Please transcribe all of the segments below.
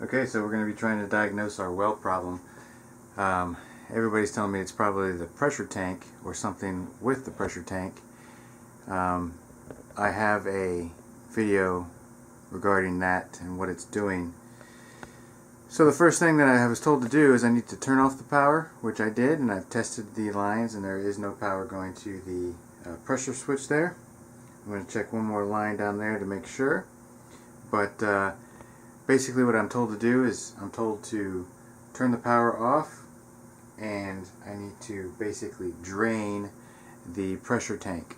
Okay, so we're going to be trying to diagnose our well problem. Everybody's telling me it's probably the pressure tank or something with the pressure tank. I have a video regarding that and what it's doing. So the first thing that I was told to do is I need to turn off the power, which I did, and I've tested the lines and there is no power going to the pressure switch there. I'm going to check one more line down there to make sure. But basically what I'm told to do is I'm told to turn the power off, and I need to basically drain the pressure tank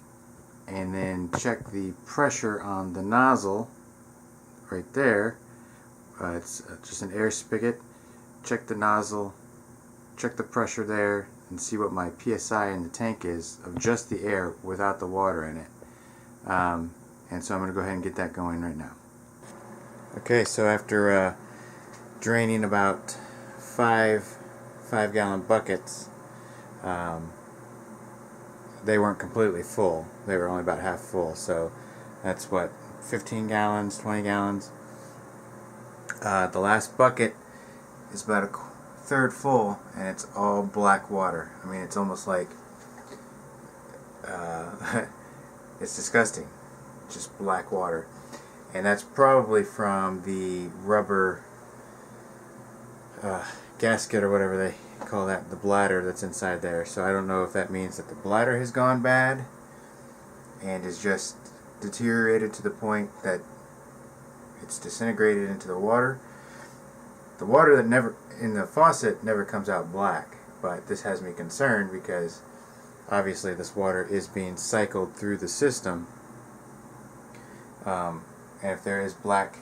and then check the pressure on the nozzle right there. It's just an air spigot. Check the nozzle, check the pressure there, and see what my PSI in the tank is of just the air without the water in it. And so I'm going to go ahead and get that going right now. Okay, so after draining about five gallon buckets, they weren't completely full. They were only about half full. So that's what, 15 gallons, 20 gallons. The last bucket is about a third full, and it's all black water. I mean, it's almost like it's disgusting, just black water. And that's probably from the rubber gasket or whatever they call that, the bladder that's inside there. So I don't know if that means that the bladder has gone bad and is just deteriorated to the point that it's disintegrated into the water. The water that never in the faucet never comes out black, but this has me concerned because obviously this water is being cycled through the system. And if there is black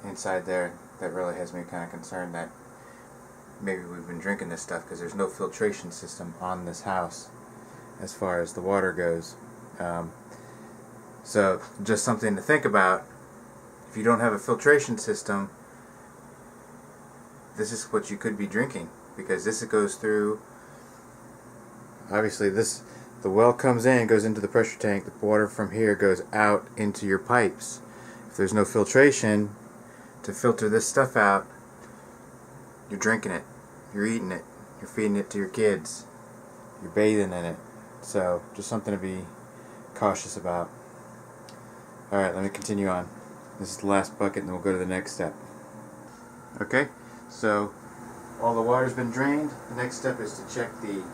inside there, that really has me kind of concerned that maybe we've been drinking this stuff, because there's no filtration system on this house as far as the water goes. So just something to think about. If you don't have a filtration system, this is what you could be drinking, because this goes through, obviously the well comes in, goes into the pressure tank, the water from here goes out into your pipes. If there's no filtration to filter this stuff out, you're drinking it, you're eating it, you're feeding it to your kids, you're bathing in it. So just something to be cautious about. Alright, let me continue on. This is the last bucket, and then we'll go to the next step. Okay, so all the water's been drained. The next step is to check the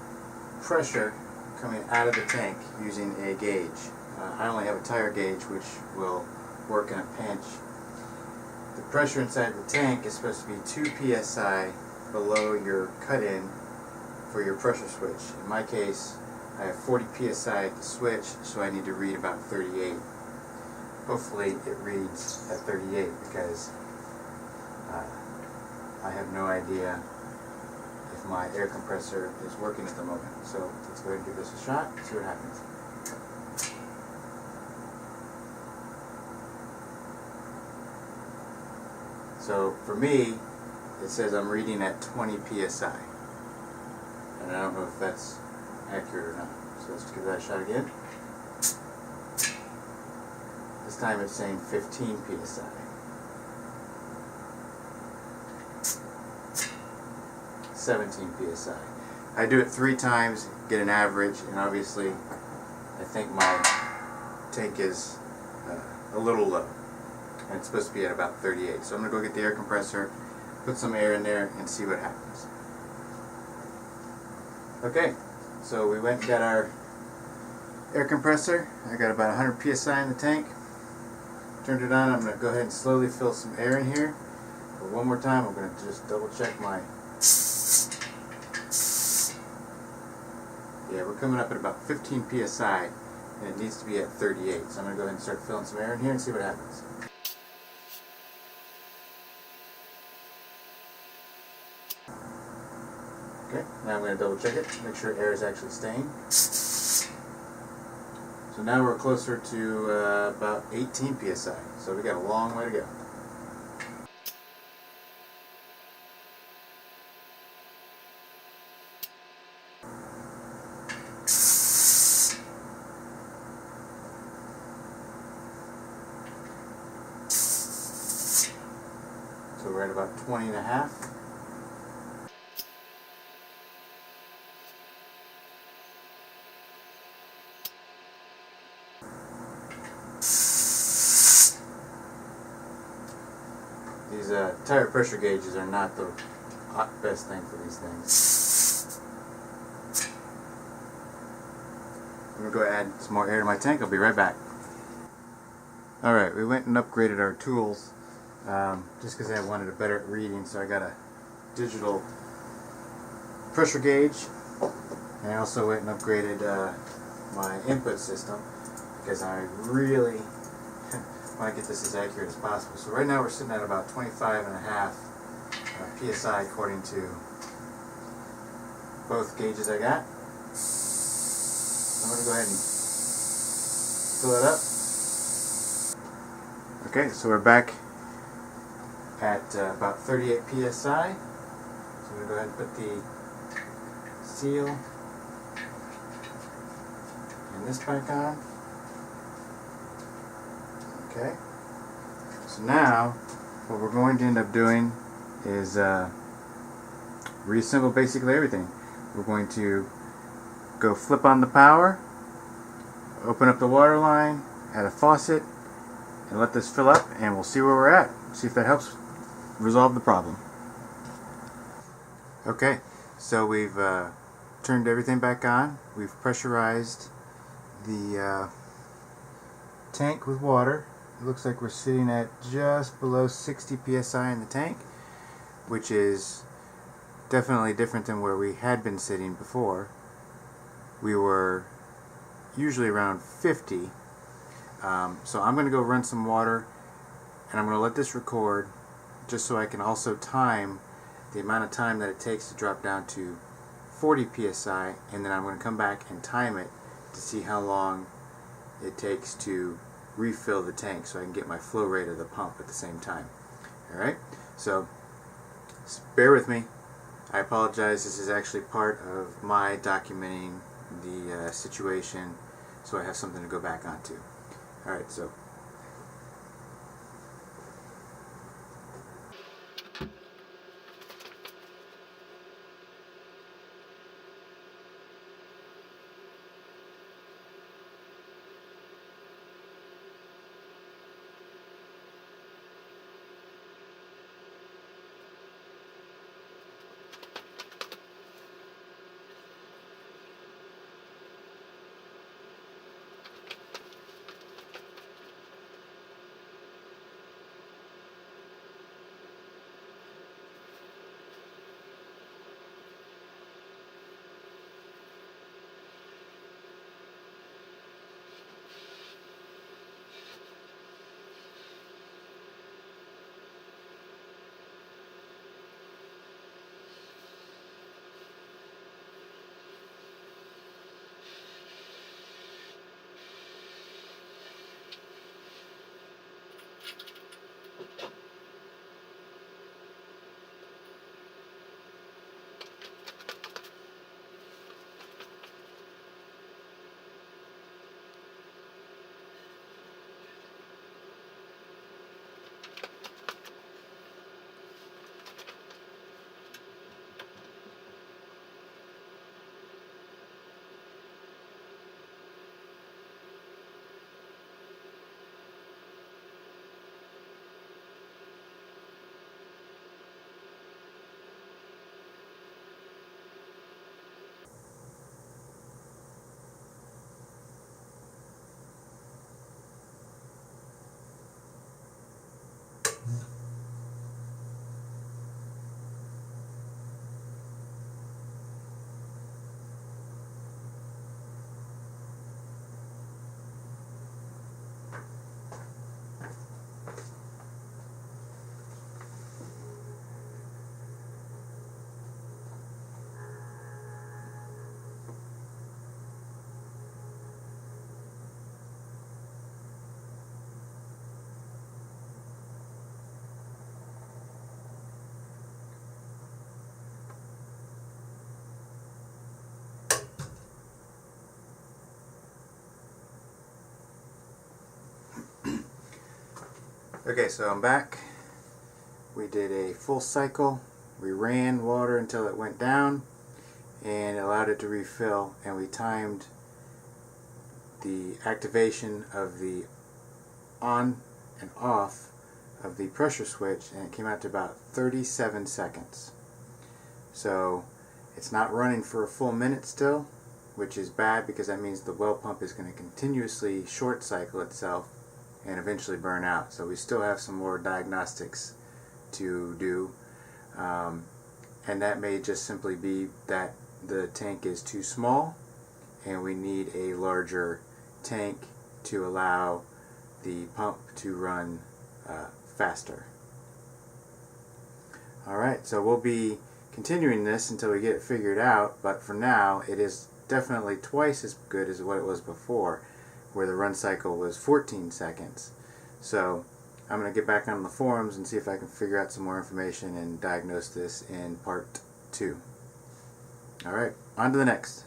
pressure coming out of the tank using a gauge. I only have a tire gauge, which will work in a pinch. The pressure inside the tank is supposed to be 2 psi below your cut-in for your pressure switch. In my case, I have 40 psi at the switch, so I need to read about 38. Hopefully it reads at 38, because I have no idea if my air compressor is working at the moment. So let's go ahead and give this a shot, see what happens. So for me, it says I'm reading at 20 psi. And I don't know if that's accurate or not. So let's give that a shot again. This time it's saying 15 psi. 17 psi. I do it 3 times, get an average, and obviously I think my tank is a little low, and it's supposed to be at about 38. So I'm going to go get the air compressor, put some air in there, and see what happens. Okay, so we went and got our air compressor. I got about 100 psi in the tank. Turned it on. I'm going to go ahead and slowly fill some air in here. But one more time, I'm going to just double check my... Yeah, we're coming up at about 15 psi, and it needs to be at 38. So I'm going to go ahead and start filling some air in here and see what happens. Okay, now I'm going to double check it, make sure air is actually staying. So now we're closer to about 18 psi, so we got a long way to go. So we're at about 20.5. These tire pressure gauges are not the best thing for these things. I'm going to go add some more air to my tank. I'll be right back. Alright, we went and upgraded our tools just because I wanted a better reading, so I got a digital pressure gauge, and I also went and upgraded my input system because I really want to get this as accurate as possible. So right now we're sitting at about 25.5 psi according to both gauges I got. I'm going to go ahead and fill it up. Okay, so we're back at about 38 psi. So I'm going to go ahead and put the seal and this back on. Okay, so now what we're going to end up doing is reassemble basically everything. We're going to go flip on the power, open up the water line, add a faucet, and let this fill up, and we'll see where we're at. See if that helps resolve the problem. Okay, so we've turned everything back on. We've pressurized the tank with water. It looks like we're sitting at just below 60 psi in the tank, which is definitely different than where we had been sitting before. We were usually around 50. So I'm going to go run some water, and I'm going to let this record just so I can also time the amount of time that it takes to drop down to 40 psi, and then I'm going to come back and time it to see how long it takes to refill the tank so I can get my flow rate of the pump at the same time. Alright, so bear with me. I apologize, this is actually part of my documenting the situation so I have something to go back onto. Alright, so okay, so I'm back We did a full cycle. We ran water until it went down and allowed it to refill, and we timed the activation of the on and off of the pressure switch, and it came out to about 37 seconds. So it's not running for a full minute still, which is bad because that means the well pump is going to continuously short cycle itself and eventually burn out. So we still have some more diagnostics to do, and that may just simply be that the tank is too small and we need a larger tank to allow the pump to run faster. Alright, so we'll be continuing this until we get it figured out, but for now it is definitely twice as good as what it was before, where the run cycle was 14 seconds. So I'm going to get back on the forums and see if I can figure out some more information and diagnose this in part 2. Alright, on to the next.